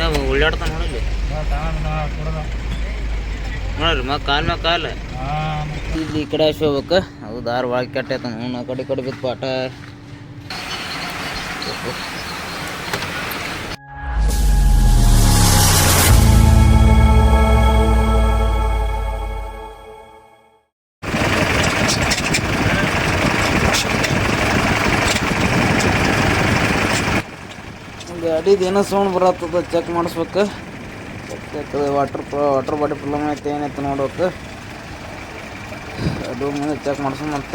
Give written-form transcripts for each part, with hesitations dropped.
ನಾವು ಉಳ್ಳಾಡ್ತಾನ ನೋಡಲಿ ನೋಡ್ರಿ ಕಾಲ್ ಮ್ಯಾಗ ಕಾಲ ಇಲ್ಲಿ ಈ ಕಡೆ ಹೋಗ್ಬೇಕು. ಅದು ದಾರ ಒಳಗೆ ಕೆಟ್ಟೈತ ನೋವು ಆ ಕಡೆ ಬಿತ್ತು ಪಾಠ. ಗಾಡಿದು ಏನೋ ಸೌಂಡ್ ಬರತ್ತದ, ಚೆಕ್ ಮಾಡಿಸ್ಬೇಕು. ವಾಟರ್ ಬಾಡಿ ಪ್ರಾಬ್ಲಮ್ ಐತೆ ಏನೈತೆ ನೋಡ್ಬೇಕು. ಅದು ಮುಂದೆ ಚೆಕ್ ಮಾಡಿಸ್ಕೊಂಬಂತ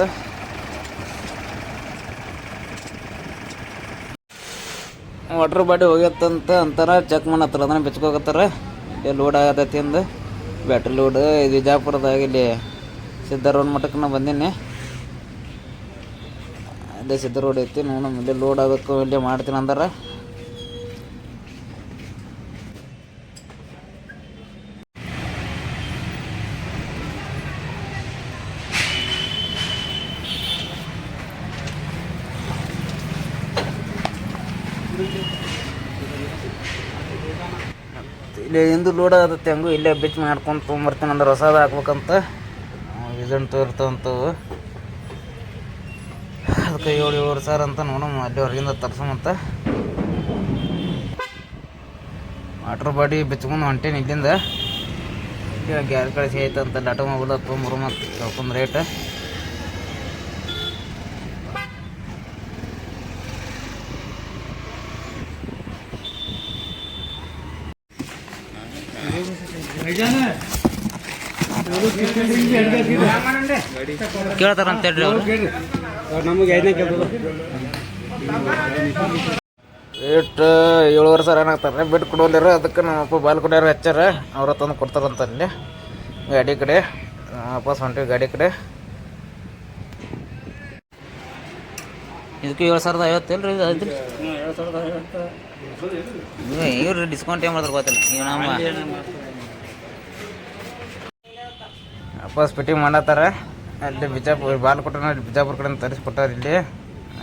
ವಾಟರ್ ಬಾಡಿ ಹೋಗ್ಯತ್ತಂತ ಅಂತಾರ. ಚೆಕ್ ಮಾಡತ್ತಾರ, ಅದನ್ನ ಬೆಚ್ಕೋಗತ್ತಾರ. ಇಲ್ಲಿ ಲೋಡ್ ಆಗತೈತಿ ಅಂದು ಬ್ಯಾಟ್ರಿ ಲೋಡ್. ಇದು ವಿಜಯಪುರದಾಗ ಇಲ್ಲಿ ಸಿದ್ಧಾರೂಢ ಮಠಕ್ಕೆ ನಾ ಬಂದೀನಿ. ಅಲ್ಲೇ ಸಿದ್ಧಾರೂಢ ಐತಿ ನೋಡೋಣ. ಇಲ್ಲೇ ಲೋಡ್ ಆಗಬೇಕು, ಇಲ್ಲೇ ಮಾಡ್ತೀನಿ ಅಂದಾರ. ಇಲ್ಲಿ ಎಂದು ಲೋಡ್ ಆಗತ್ತೆ ಹಂಗೂ ಇಲ್ಲೇ ಬಿಚ್ ಮಾಡ್ಕೊಂಡು ತೊಗೊಂಬರ್ತೀನಿ ಅಂದ್ರೆ ಹೊಸದ ಹಾಕ್ಬೇಕಂತ ವಿಸನ್ ತೋರ್ತವಂತವು. ಅದಕ್ಕೆ 7,000 ಸಾವಿರ ಅಂತ ನೋಡಮ್ಮ. ಅಲ್ಲಿ ಹೊರಗಿಂದ ತರ್ಸಮಂತ ವಾಟರ್ ಬಾಡಿ ಬಿಚ್ಕೊಂಡು ಹೊಂಟೇನಿ ಇಲ್ಲಿಂದ. ಗ್ಯಾಸ್ ಕಳಿಸಿ ಐತಂತ ಲಾಟೋ ಮೊಬೈಲ್ ತೊಗೊಂಬರು ಮತ್ತು ತೊಗೊಂಡು ರೇಟ್. ಕೇಳ್ತಾರ ಅಂತ ಹೇಳ್ರಿ ಅವರು. ರೇಟ್ 7,000 ಸಾವಿರ ಏನಾಗ್ತಾರೆ ಬಿಟ್ಟು ಕೊಡೋಲ್ಯಾರ. ಅದಕ್ಕೆ ನಮ್ಮಪ್ಪ ಬಾಲ್ ಕೊಡ್ಯಾರ ಹಚ್ಚಾರ, ಅವ್ರ ತಂದು ಕೊಡ್ತಾರಂತ ಅಲ್ಲಿ ಗಾಡಿ ಕಡೆ. ವಾಪಸ್ ಹೊಂಟಿವಿ ಗಾಡಿ ಕಡೆ. ಇದಕ್ಕೆ 7,050 ಇಲ್ರಿ. ಇದು ಐತ್ರಿ ಇವ್ರಿ ಡಿಸ್ಕೌಂಟ್ ಏನು ಮಾಡ್ತಾರೆ ಗೊತ್ತಿಲ್ಲ. ಈಗ ನಮ್ಮ ವಾಪಸ್ ಫಿಟ್ಟಿಂಗ್ ಮಾಡತ್ತಾರ. ಅಲ್ಲಿ ಬಿಜಾಪುರ ಬಾಲ್ ಕೊಟ್ಟ ಬಿಜಾಪುರ ಕಡೆ ತರಿಸ್ಕೊಟ್ಟಾರ. ಇಲ್ಲಿ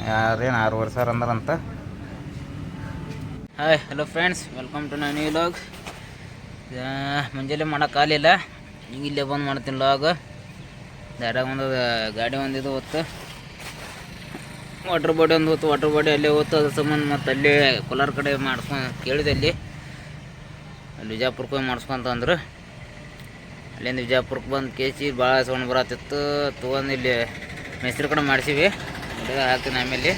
ಯಾರೇನು 6,000 ಸಾವಿರ ಅಂದಾರಂತ. Hi hello friends, welcome to ನನ್ನ ವ್ಲಾಗ್. ಮುಂಜಾನೆ ಮಾಡೋಕ್ಕಾಗಲಿಲ್ಲ, ಈಗ ಇಲ್ಲೇ ಬಂದು ಮಾಡ್ತೀನಿ ಲಾಗ್. ದಾರಾಗ ಒಂದು ಗಾಡಿ ಒಂದಿದು ಹೊತ್ತು, ವಾಟರ್ ಬಾಡಿ ಒಂದು ಹೊತ್ತು. ವಾಟರ್ ಬಾಡಿ ಅಲ್ಲೇ ಹೊತ್ತು, ಅದ್ರ ಸಂಬಂಧ ಮತ್ತು ಅಲ್ಲೇ ಕೋಲಾರ ಕಡೆ ಮಾಡಿಸ್ಕೊಂಡು ಕೇಳಿದೆ. ಅಲ್ಲಿ ವಿಜಯಪುರಕ್ಕೆ ಹೋಗಿ ಮಾಡಿಸ್ಕೊಂತ ಅಂದರು. ಅಲ್ಲಿಂದ ವಿಜಯಪುರಕ್ಕೆ ಬಂದು ಕೇಸಿ ಭಾಳ ಸೌಂಡ್ ಬರತ್ತಿತ್ತು. ತೊಗೊಂಡು ಇಲ್ಲಿ ಮೈಸೂರು ಕಡೆ ಮಾಡಿಸಿವಿ. ಹಾಕ್ತೀನಿ ಆಮೇಲೆ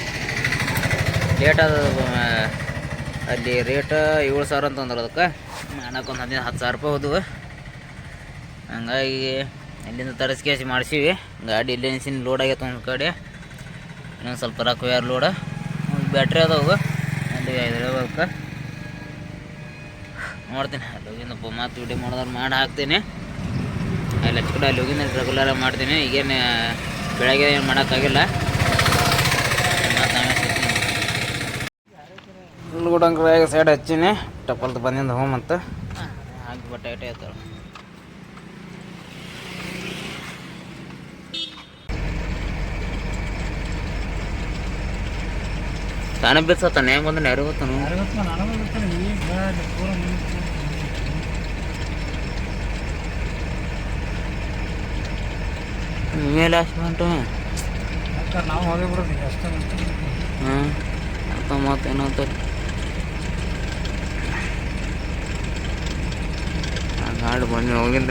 ಲೇಟ್ ಆದ. ಅಲ್ಲಿ ರೇಟ್ 7,000 ಅಂತ ಅಂದ್ರು. ಅದಕ್ಕೆ ನನಗೊಂದು 10,000 ರೂಪಾಯಿ ಹೋದವು. ಹಂಗಾಗಿ ಅಲ್ಲಿಂದ ತರಿಸ್ಕೇಸಿ ಮಾಡಿಸಿವಿ. ಗಾಡಿ ಇಲ್ಲಿ ನಿನ್ಸಿನ ಲೋಡ್ ಆಗೈತೆ ಒಂದು ಕಡೆ. ಇನ್ನೊಂದು ಸ್ವಲ್ಪ ರೊಕ್ಕ ಯಾರು ಲೋಡ ಬ್ಯಾಟ್ರಿ ಅದಾವು ಅಲ್ಲಿ ಹೈದ್ರಾಬಾದ್ಗೆ ನೋಡ್ತೀನಿ. ಅಲ್ಲಿ ಹೋಗಿಂದಪ್ಪ ಮತ್ತು ವಿಡಿಯೋ ಮಾಡೋದ್ರೆ ಮಾಡಿ ಹಾಕ್ತೀನಿ. ಅಲ್ಲಿ ಹಚ್ಕಡೆ ಅಲ್ಲಿ ಹೋಗಿಂದ ರೆಗ್ಯುಲರಾಗಿ ಮಾಡ್ತೀನಿ. ಈಗೇನು ಬೆಳಗ್ಗೆ ಏನು ಮಾಡೋಕ್ಕಾಗಿಲ್ಲ. ಗುಡಂಗ್ರಾಗ ಸೈಡ್ ಹಚ್ಚೀನಿ. ಟಪ್ಪಲ್ದು ಬಂದಿಂದ ಹೋಮಂತ ಹಾಕಿ ಬಟ್ಟೆ ಐಟೆ ಆಯ್ತಾಳೆ. ತಾನೇ ಬಿಡ್ಸತ್ತಾನೆ ಹೆಂಗೆ ಬಂದ್ರೆ ಯಾರು ಗೊತ್ತಾನು. ಮೇಲೆ ಅಷ್ಟು ಬಂತು. ನಾವು ಹೋಗಿ ಬಿಡೋದು ಅಷ್ಟೇ. ಹಾಂ 19 ಏನಂತ ಗಾಡಿ ಬನ್ನಿ ಹೋಗಿಂದ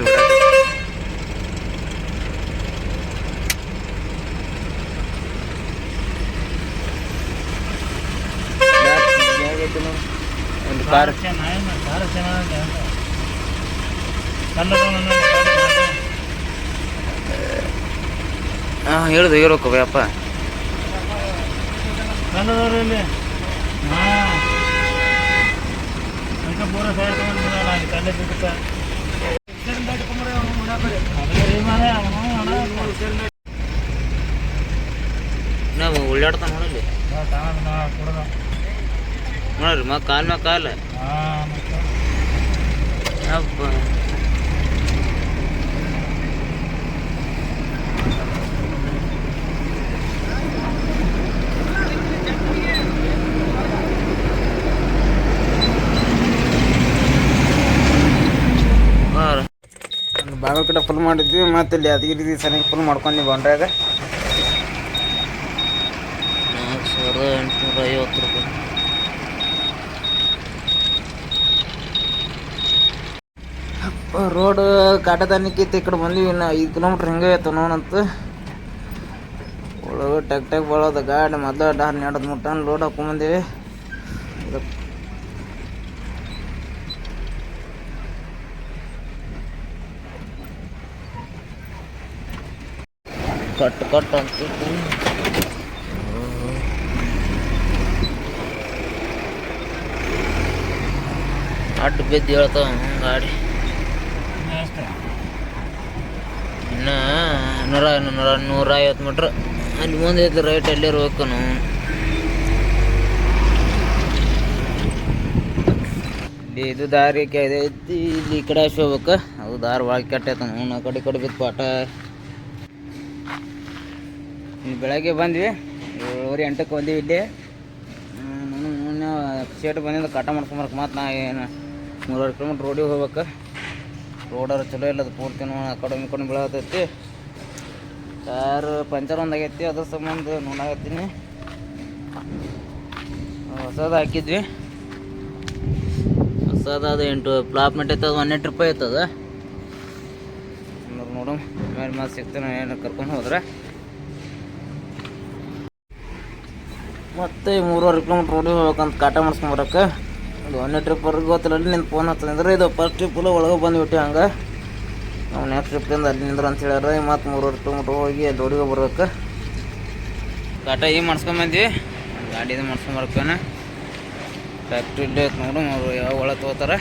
ಒಂದು ಕಾರ್ ಹಾಂ ಹೇಳುದು ಇರೋಕ್ಕ ಅಪ್ಪ. ಕನ್ನಡದವರಲ್ಲಿ ಪೂರ ಸೈಡ್ ತಗೊಂಡು ಕಲ್ಲೆ ಬಿಟ್ಟು ನಾವು ಉಳ್ಳಾಡ್ತಾನ ನೋಡಲಿ ನೋಡ್ರಿ ಕಾಲ್ ಮ್ಯಾಗ ಕಾಲ ಅಪ್ಪ. ನಾಗರ ಕಡೆ ಫುಲ್ ಮಾಡಿದ್ವಿ, ಮತ್ತು ಇಲ್ಲಿ ಯಾದಗಿರಿ ಸನಿಗೆ ಫುಲ್ ಮಾಡ್ಕೊಂಡ್ವಿ ಬಂಡ್ರಾಗ 4850 ರೂಪಾಯಿ. ರೋಡ್ ಕಾಟದಾನಿಕ್ಕಿತ್ತು, ಈ ಕಡೆ ಬಂದ್ವಿ. ಇನ್ನು 5 ಕಿಲೋಮೀಟ್ರ್ ಹಿಂಗೆ ಆಯ್ತು ನೋಡಂತ. ಒಳಗೆ ಟೆಕ್ ಬಳೋದು ಗಾಡಿ ಮೊದಲು 12-13 ಟನ್ ಲೋಡ್ ಹಾಕೊಂಬಂದೀವಿ. ಕಟ್ ಅಂತ ಅಡ್ಡ ಬಿದ್ದು ಹೇಳ್ತಾವ ಗಾಡಿ. ಇನ್ನು 150 ಮೀಟ್ರ್ ಅಲ್ಲಿ ಮುಂದೆ ಐತೆ, ರೈಟ್ ಅಲ್ಲೇ ಇರ್ಬೇಕು ನಾವು. ಇಲ್ಲಿ ಇದು ದಾರಿ ಐತಿ, ಇಲ್ಲಿ ಈ ಕಡೆ ಹೋಗ್ಬೇಕು. ಅದು ದಾರಿ ಭಾಳ ಕೆಟ್ಟೈತ. ನಾವು ಆ ಕಡೆ ಬಿದ್ದು ಪಾಠ. ಇಲ್ಲಿ ಬೆಳಗ್ಗೆ ಬಂದ್ವಿ, 7:08ಕ್ಕೆ ಬಂದೀವಿ. ಇಲ್ಲಿ ನಾನು ಶೇಟ್ ಬಂದಿಂದ ಕಟ ಮಾಡ್ಕೊಂಬರಕ್ಕೆ. ಮತ್ತು ನಾ ಏನು 3.5 ಕಿಲೋಮೀಟ್ರ್ ರೋಡಿಗೆ ಹೋಗ್ಬೇಕು. ರೋಡರು ಚಲೋ ಇಲ್ಲ, ಅದು ಪೂರ್ತಿ ಆ ಕಡೆ ಮಿಕೊಂಡು ಬೀಳತೈತಿ. ಕಾರು ಪಂಚರ್ ಒಂದು ಆಗೈತಿ, ಅದ್ರ ಸಂಬಂಧ ನೋಡಾಕತ್ತೀನಿ. ಹೊಸದು ಹಾಕಿದ್ವಿ, ಹೊಸದು 8 ಫ್ಲಾಪ್ ಮೆಟ್ಟೈತೆ. ಅದು 1 ಟ್ರಿಪ್ ಆಯ್ತದ. ನೋಡು ಮೇಲೆ ಮಾತು ಸಿಗ್ತಾನೆ ಏನು ಕರ್ಕೊಂಡು ಹೋದ್ರೆ. ಮತ್ತು 3.5 ಕಿಲೋಮೀಟ್ರ್ ರೋಡಿಗೆ ಹೋಗ್ಬೇಕಂತ ಕಾಟ ಮಾಡಿಸ್ಕೊಂಬರಕ್ಕೆ. ಇದು 1 ಟ್ರಿಪ್ವರೆಗೆ ಗೊತ್ತಿಲ್ಲ. ಅಲ್ಲಿ ನಿಂದು ಫೋನ್ ಹತ್ತಂದ್ರೆ ಇದು ಫಸ್ಟ್ ಟ್ರಿಪ್ಪಲ್ಲ ಒಳಗೆ ಬಂದುಬಿಟ್ಟು. ಹಂಗೆ ನಾವು ನೆಕ್ಸ್ಟ್ ಟ್ರಿಪ್ಪಿಂದ ಅಲ್ಲಿ ನಿಂದ್ರೆ ಅಂತ ಹೇಳ್ಯಾರ. ಮತ್ತು 3.5 ಕಿಲೋಮೀಟ್ರ್ ಹೋಗಿ ಅಲ್ಲಿ ರೋಡಿಗೆ ಬರ್ಬೇಕು. ಕಾಟ ಈಗ ಮಾಡಿಸ್ಕೊಂಬಂದ್ವಿ, ಗಾಡಿದು ಮಾಡಿಸ್ಕೊಂಬರಕ್ಕೇನ. ಫ್ಯಾಕ್ಟ್ರಿಲಿ ಐತೆ ನೋಡು, ಅವರು ಯಾವ ಒಳಗೆ ತೊಗೋತಾರೆ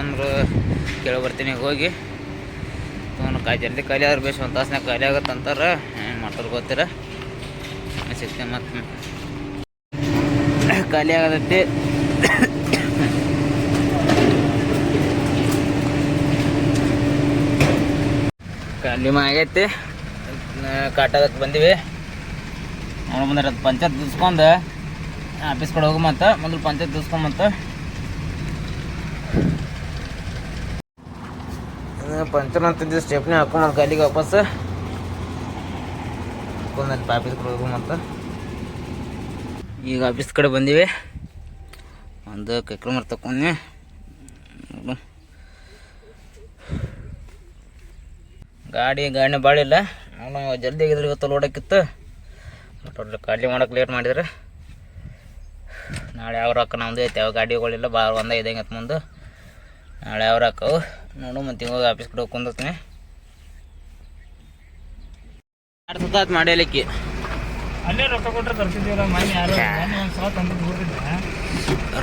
ಅಂದ್ರೆ ಕೇಳಿ ಬರ್ತೀನಿ. ಹೋಗಿ ತೊಗೊಂಡು ಜಲ್ದಿ ಖಾಲಿ ಆದ್ರೆ ಬೇಸ್ 1 ತಾಸ್ನಾಗ ಖಾಲಿ ಆಗುತ್ತೆ ಅಂತಾರೆ. ಏನು ಮಾಡ್ತಾರೆ ಗೊತ್ತಿರ ಸಿಗ್ತೇನೆ. ಮತ್ತು ಖಾಲಿ ಆಗತೈತಿ. ಖಾಲಿ ಆಗೈತಿ. ಕಾಟಾಗಕ್ಕೆ ಬಂದೀವಿ. ನೋಡಿ ಬಂದ್ರೆ ಅದು ಪಂಚಾಯತ್ ದಿಸ್ಕೊಂಡು ಆಫೀಸ್ ಕಡೆ ಹೋಗಮಂತ. ಮೊದಲು ಪಂಚಾಯತ್ ದಿಸ್ಕೊಂಬಂತ. ಪಂಚರ್ ಅಂತಿದ್ದು ಸ್ಟೆಪ್ನಿ ಹಾಕೊಂಬಂದು ಖಾಲಿಗೆ ವಾಪಸ್ ಹಾಕೊಂಡ್ ಆಫೀಸ್ ಕಡೆ ಹೋಗಮಂತ. ಈಗ ಆಫೀಸ್ ಕಡೆ ಬಂದೀವಿ. ಒಂದು ಕಿಲೋಮೀಟ್ರ್ ತಗೊಂಡ್ವಿ. ಗಾಡಿನೇ ಭಾಳ ಇಲ್ಲ. ನಾವು ಜಲ್ದಿ ಆಗಿದ್ರೆ ಇವತ್ತು ಲೋಡಕ್ಕಿತ್ತು. ಖಾಲಿ ಮಾಡೋಕೆ ಲೇಟ್ ಮಾಡಿದ್ರೆ ನಾಳೆ ಯಾವ ರೊಕ್ಕ ನಮ್ಮದು ಐತೆ. ಯಾವ ಗಾಡಿಗಳಿಲ್ಲ, ಭಾಳ 1-5 ಮುಂದೆ. ನಾಳೆ ಯಾವ ರೊಕ್ಕವು ನೋಡು. ಮತ್ತು ಇವಾಗ ಆಫೀಸ್ ಕಡೆ ಹೋಗಿ ಕುಂದಿರ್ತೀನಿ. 2 ಸುತ್ತಾತ್ ಮಾಡ್ಯಲಿಕ್ಕೆ ಅಲ್ಲೇ ರೊಕ್ಕ ಕೊಟ್ಟರೆ ತರ್ತಿದ್ದೀವಲ್ಲ. ಮನೆ ಯಾರು ಒಂದು ಸಲ ತಂದಿದ್ದು ಹೋಗಿದ್ದೆ.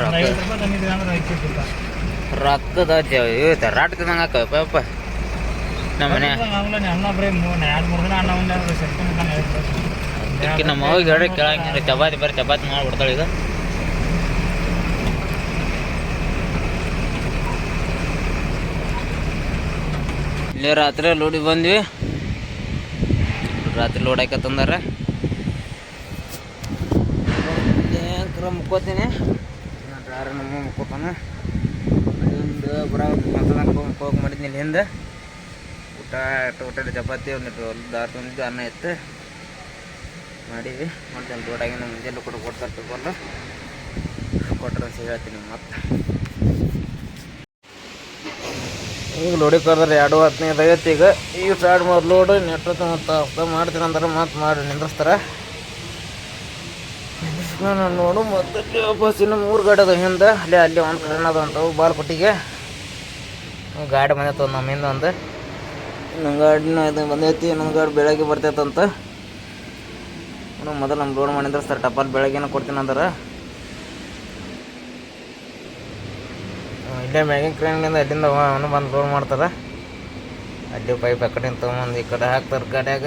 50 ರೂಪಾಯಿ ತಂದಿದ್ದೀವಿ ಅಂದ್ರೆ ಐತಿಲ್ಲ ರೊಕ್ಕದ ರಾಟ್ ತಿಂದಂಗೆ ಹಾಕಪ್ಪ ನಮ್ಮ ಮನೆ. ಅನ್ನ ಬರೀ 2-3 ದಿನ ಅನ್ನ ಉಂಡೆ ಶಕ್ತಿ ನಮ್ಮ ಹೋಗಿ ಹೇಳಿ ಕೇಳಂಗಿಲ್ಲ. ಚಪಾತಿ ಬರೀ ಚಪಾತಿ ಮಾಡಿಬಿಡ್ತಾಳೆ ಈಗ. ಇಲ್ಲಿ ರಾತ್ರಿ ಲೋಡಿಗೆ ಬಂದ್ವಿ. ರಾತ್ರಿ ಲೋಡ್ ಹಾಕತ್ತಂದಾರ. ಮುಕ್ಕೋತೀನಿ. ಡ್ರಾರ ನಮ್ಮ ಮುಕ್ಕೋತಾನ. ಅಲ್ಲಿಂದ ಹೋಗಿ ಮಾಡಿದ್ನಿ. ಇಲ್ಲಿ ಹಿಂದೆ ಊಟ ಚಪಾತಿ ಒಂದಿಟ್ಟು ದಾರ ತಂದಿದ್ದು, ಅನ್ನ ಇತ್ತು ಮಾಡೀವಿ. ಮಾಡ್ತೇನೆ ರೋಡಾಗಿ ನಮ್ಮ ಮುಂಜಾನೆ ಕೂಡ ಕೊಡ್ತಾರೆ. ತಗೊಂಡು ಕೊಟ್ಟರೆ ಅಂತ ಹೇಳ್ತೀನಿ. ಮತ್ತು ಈಗ ಲೋಡಿಗೆ ಕರೆದ್ರೆ 2:15 ಆಗೈತಿ. ಈಗ ಸ್ಟಾರ್ಟ್ ಮಾಡಿ ಲೋಡು ನೆಟ್ಟು ಮತ್ತು ಮಾಡ್ತೀನಿ ಅಂದ್ರೆ ಮಾಡಿ ನಿಂದ್ರಿಸ್ತಾರೆ. ನಾನು ನೋಡು ಮತ್ತು ವಾಪಸ್ ಇನ್ನು 3 ಗಾಡಿ ಅದ ಹಿಂದೆ. ಅಲ್ಲಿ ಒಂದು ಕಡೆ ಅದು ಅಂತವು ಬಾಲ್ಪಟ್ಟಿಗೆ ಗಾಡಿ ಬಂದೈತೆ. ನಮ್ಮ ಹಿಂದೆ ಒಂದು ಇನ್ನೊಂದು ಗಾಡಿನ ಇದು ಬಂದೈತಿ. ಇನ್ನೊಂದು ಗಾಡಿ ಬೆಳಗ್ಗೆ ಬರ್ತೈತಂತ. ಮೊದಲು ನಮ್ಮ ಲೋಡ್ ಮಾಡಿ ನಿಂದ್ರಿಸ್ತಾರೆ. ಟಪಾಲ್ ಬೆಳಗ್ಗೆನ ಕೊಡ್ತೀನಿ ಅಂದ್ರೆ. ಇಲ್ಲೇ ಮ್ಯಾಗಿನ ಕ್ರೇನಿಂದ ಅಲ್ಲಿಂದ ಅವನು ಬಂದು ಲೋಡ್ ಮಾಡ್ತಾರೆ. ಅಲ್ಲಿ ಪೈಪ್ ಆ ಕಡೆಯಿಂದ ತೊಗೊಂಬಂದು ಈ ಕಡೆ ಹಾಕ್ತಾರೆ ಗಾಡಿಯಾಗ.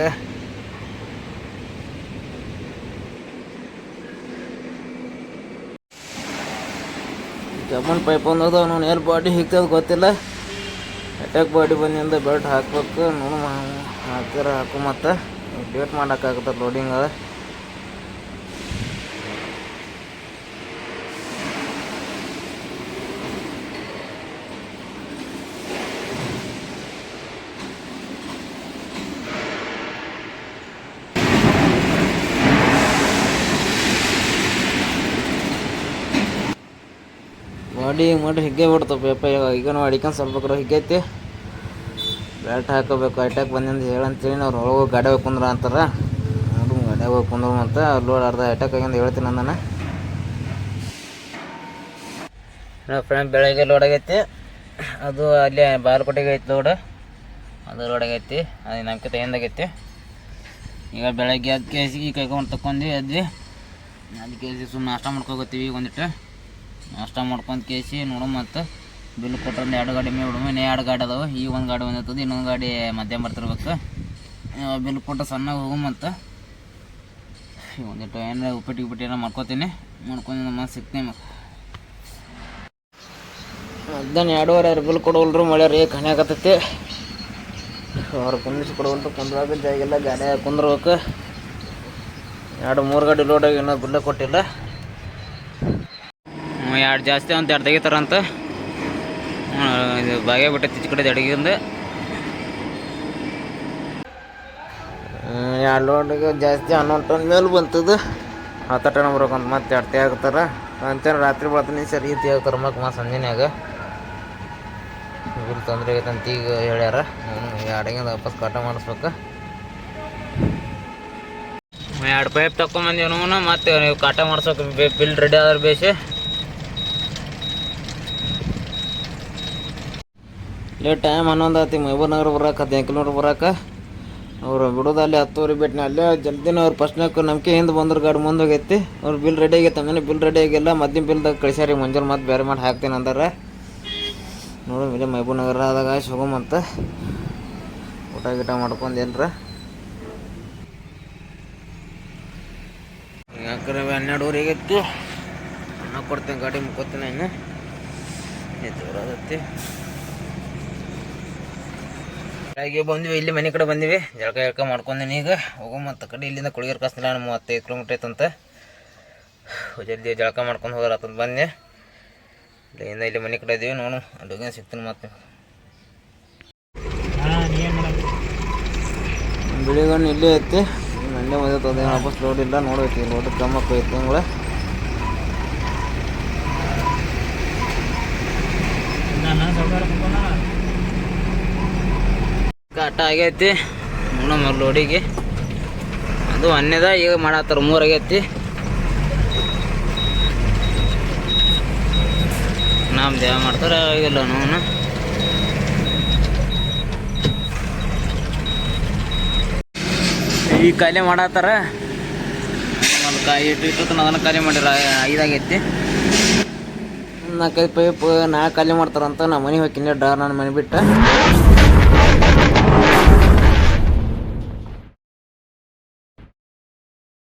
ಜಮನ್ ಪೈಪ್ ಒಂದದ. ಅವನು ಎಲ್ಲಿ ಬಾಡಿ ಹಿಗ್ತದ ಗೊತ್ತಿಲ್ಲ. ಅಟ್ಯಾಕ್ ಬಾಡಿ ಬಂದಿಂದ ಬೆಲ್ಟ್ ಹಾಕ್ಬೇಕು. ನೋಡು ಹಾಕ್ತಾರ ಹಾಕು. ಮತ್ತು ಡೇಟ್ ಮಾಡೋಕ್ಕಾಗತ್ತೆ ಲೋಡಿಂಗ್ ಅದ. ಮಾಡಿ ಹಿಗ್ಗೆ ಬಿಡ್ತವೆ ಪೇಪ ಈಗ ನಾವು ಅಡಿಕೊಂಡು ಸ್ವಲ್ಪ ಹಿಗ್ಗೈತಿ ಬೆಲ್ಟ್ ಹಾಕೋಬೇಕು ಐಟಾಕ್ ಬಂದಿಂದ ಹೇಳಂತೇಳಿ ನಾವು ಒಳಗೆ ಗಾಡಿ ಹೋಗಿ ಕುಂದ್ರ ಅಂತಾರೆ ನೋಡು ಗಾಡಿಯಾಗ ಹೋಗಿ ಕುಂದ್ರ ಅಂತ ಲೋಡ್ ಅರ್ಧ ಐಟಾಕ್ ಆಗಿಂದ ಹೇಳ್ತೀನಿ ನಾನು ಫ್ರೆಂಡ್ ಬೆಳಗ್ಗೆ ಲೋಡ್ ಆಗೈತಿ ಅದು ಅಲ್ಲಿ ಬಾಗಲಕೋಟೆಗೆ ಐತಿ ಲೋಡ್ ಅದು ಲೋಡ್ ಆಗೈತಿ ಅದು ನಮ್ಗೆ ತಗೊಂಡಾಗೈತಿ ಈಗ ಬೆಳಗ್ಗೆ ಅದು ಕೇಸಿಗೆ ಕೈಕೊಂಡು ತಗೊಂಡು ಎದ್ವಿ ಅದು ಕೇಸಿ ಸುಮ್ಮನೆ ನಾಷ್ಟ ಮಾಡ್ಕೋತೀವಿ ಈಗ ಒಂದಿಟ್ಟು ನಾಷ್ಟ ಮಾಡ್ಕೊಂಡು ಕೇಸಿ ನೋಡು ಮತ್ತು ಬಿಲ್ ಕೊಟ್ಟರೆ 2 ಗಾಡಿ ಮೇಲೆ ಬಿಡೋಣ ಇನ್ನೂ 2 ಗಾಡಿ ಅದಾವೆ ಈಗ ಒಂದು ಗಾಡಿ ಬಂದಿರ್ತದೆ ಇನ್ನೊಂದು ಗಾಡಿ ಮಧ್ಯಾಹ್ನ ಬರ್ತಿರ್ಬೇಕು ಬಿಲ್ ಕೊಟ್ಟು ಸಣ್ಣಗೆ ಹೋಗಂತ ಒಂದಿಟ್ಟು ಏನಾರ ಉಪ್ಪಿಟ್ಟು ಏನೋ ಮಾಡ್ಕೋತೀನಿ ಮಾಡ್ಕೊಂಡು ನಮ್ಮ ಸಿಗ್ತೀನಿ ಮಧ್ಯಾಹ್ನ 2:30 ಬಿಲ್ ಕೊಡೋಲ್ರು ಮಳೆ ರೀ ಕಣೆ ಆಗತ್ತೈತಿ ಅವ್ರು ಕುಂದಿಸಿ ಕೊಡೋಲ್ರು ಕುಂದ್ರಾಗ ಜಾಗೆಲ್ಲ ಗಾಡಿ ಕುಂದ್ರಬೇಕು 2-3 ಗಾಡಿ ಲೋಡಾಗಿ ಇನ್ನೂ ಬಿಲ್ಲ ಕೊಟ್ಟಿಲ್ಲ 2 ಜಾಸ್ತಿ ಅಂತ 2 ತೆಗಿತಾರಂತ ಇದು ಬಾಗೆ ಬಿಟ್ಟೈತಿ ಈ ಕಡೆ ಅಡಿಗೆಂದು 2 ಲೋಡಿಗೆ ಜಾಸ್ತಿ 11 ಟನ್ ಮೇಲೆ ಬಂತದ್ದು 10 ಟನ್ ಬರ್ಬೇಕಂತ ಮತ್ತೆ 2 ತೆಗಿತಾರೆ ಅಂತೇನು ರಾತ್ರಿ ಬರ್ತೀನಿ ಸರಿ ತೆಗಿತಾರೆ ಮತ್ತೆ ಸಂಜೆನ್ಯಾಗ ಬಿಲ್ ತೊಂದರೆ ಆಗೈತಂತ ಈಗ ಹೇಳ್ಯಾರ ಅಡಿಗೆಂದು ವಾಪಸ್ ಕಾಟ ಮಾಡಿಸ್ಬೇಕು 2 ಪೈಪ್ ತಗೊಂಬಂದಿವನು ಮತ್ತೆ ನೀವು ಕಾಟ ಮಾಡ್ಸೋಕೆ ಬಿಲ್ ರೆಡಿ ಆದ್ರೆ ಬೇಸಿ ಲೇಟ್ ಟೈಮ್ 11 ಆತಿ ಮೈಬೂರ್ನಗರ ಬರೋಕೆ 15 ಕಿಲೋಮೀಟ್ರ್ ಬರೋಕೆ ಅವ್ರು ಬಿಡೋದು ಅಲ್ಲಿ 10:30 ಬಿಟ್ಟಿನ ಅಲ್ಲೇ ಜಲ್ದಿನ ಅವ್ರು ಫಸ್ಟ್ನಾಗ ನಂಬಿಕೆ ಹಿಂದೆ ಬಂದ್ರೆ ಗಾಡಿ ಮುಂದೆ ಹೋಗೈತಿ ಅವ್ರು ಬಿಲ್ ರೆಡಿ ಆಗೈತೆ ಹಂಗೆ ಬಿಲ್ ರೆಡಿ ಆಗಿಲ್ಲ ಮದ್ದಿನ ಬಿಲ್ದಾಗ ಕಳಿಸ್ಯಾರಿ ಮುಂಜಾನೆ ಮತ್ತೆ ಬೇರೆ ಮಾಡಿ ಹಾಕ್ತೀನಿ ಅಂದಾರ ನೋಡು ಇಲ್ಲೇ ಮೈಬೂರ್ನಗರ ಆದಾಗ ಹೋಗಮಂತ ಊಟ ಗೀಟ ಮಾಡ್ಕೊಂಡು ಏನರ ಯಾಕಂದ್ರೆ 12:30 ಆಗೈತಿ ಅನ್ನ ಕೊಡ್ತೇನೆ ಗಾಡಿ ಮುಕ್ಕೋತೀನಿ ಇನ್ನು ಜೋರಾಗತ್ತಿ ಬೆಳಗ್ಗೆ ಬಂದ್ವಿ ಇಲ್ಲಿ ಮನೆ ಕಡೆ ಬಂದಿವಿ ಜಳಕ ಮಾಡ್ಕೊಂಡೀನಿ ಈಗ ಹೋಗಮಂತ ಕಡೆ ಇಲ್ಲಿಂದ ಕುಳಿಗೇರ್ ಕಾಸ್ತಿಲ್ಲ 35 ಕಿಲೋಮೀಟ್ರ್ ಐತಂತ ಜಲ್ದಿ ಜಳಕ ಮಾಡ್ಕೊಂಡು ಹೋದ್ರೆ ಆತಂತ ಬಂದೆ ಇಲ್ಲಿಂದ ಇಲ್ಲಿ ಮನೆ ಕಡೆ ಇದ್ದೀವಿ ನೋಡು ಅಡುಗೆ ಸಿಗ್ತೀನಿ ಮತ್ತೆ ಬಿಳಿಗಣ್ಣು ಇಲ್ಲೇ ಐತಿ ಮಂಡೆ ಬಂದೈತೆ ವಾಪಸ್ ಲೋಡ್ ಇಲ್ಲ ನೋಡೈತಿ ಲೋಡ್ ಕಮ್ಮಕ್ಕೆ ಐತಿ ತಿಂಗಳ ಕಾಟ ಆಗೈತಿ ನೋಡಮ್ಮ ಲೋಡಿಗೆ ಅದು ಅನ್ನದ ಈಗ ಮಾಡತ್ತಾರ 3 ಆಗೈತಿ ನಮ್ಮ ದೇವ ಮಾಡ್ತಾರ ಆಗಿಲ್ಲ ನೋನು ಈಗ ಖಾಲಿ ಮಾಡತ್ತಾರ ಒಂದು ಕಾಯಿ ಇಟ್ಟು ಅದನ್ನು ಖಾಲಿ ಮಾಡಿರ 5 ಆಗೈತಿ 4-5 ಪೈಪ್ 4 ಖಾಲಿ ಮಾಡ್ತಾರಂತ ನಮ್ಮ ಮನೆ ಹೋಗಿನಿ ನನ್ನ ಮನೆ ಬಿಟ್ಟು